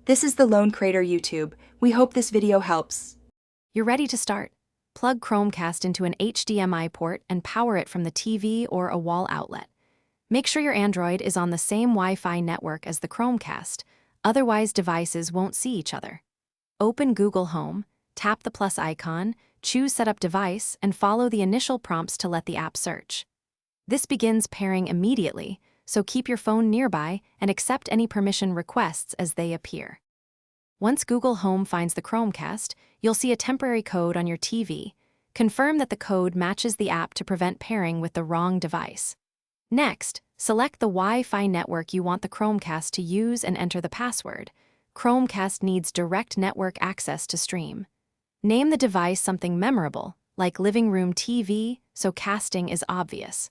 This is the Lone Crater YouTube. We hope this video helps. You're ready to start. Plug Chromecast into an HDMI port and power it from the TV or a wall outlet. Make sure your Android is on the same Wi-Fi network as the Chromecast, otherwise devices won't see each other. Open Google Home, tap the plus icon, choose Setup Device, and follow the initial prompts to let the app search. This begins pairing immediately, so keep your phone nearby and accept any permission requests as they appear. Once Google Home finds the Chromecast, you'll see a temporary code on your TV. Confirm that the code matches the app to prevent pairing with the wrong device. Next, select the Wi-Fi network you want the Chromecast to use and enter the password. Chromecast needs direct network access to stream. Name the device something memorable, like living room TV, so casting is obvious.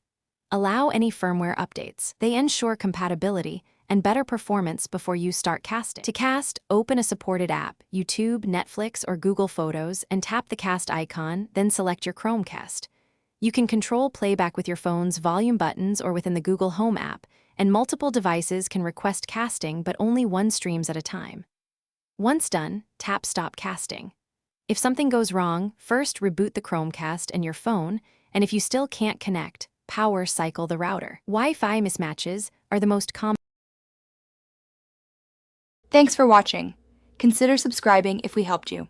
Allow any firmware updates. They ensure compatibility and better performance before you start casting. To cast, open a supported app, YouTube, Netflix, or Google Photos, and tap the cast icon, then select your Chromecast. You can control playback with your phone's volume buttons or within the Google Home app, and multiple devices can request casting but only one streams at a time. Once done, tap Stop Casting. If something goes wrong, first reboot the Chromecast and your phone, and if you still can't connect, power cycle the router. Wi-Fi mismatches are the most common. Thanks for watching. Consider subscribing if we helped you.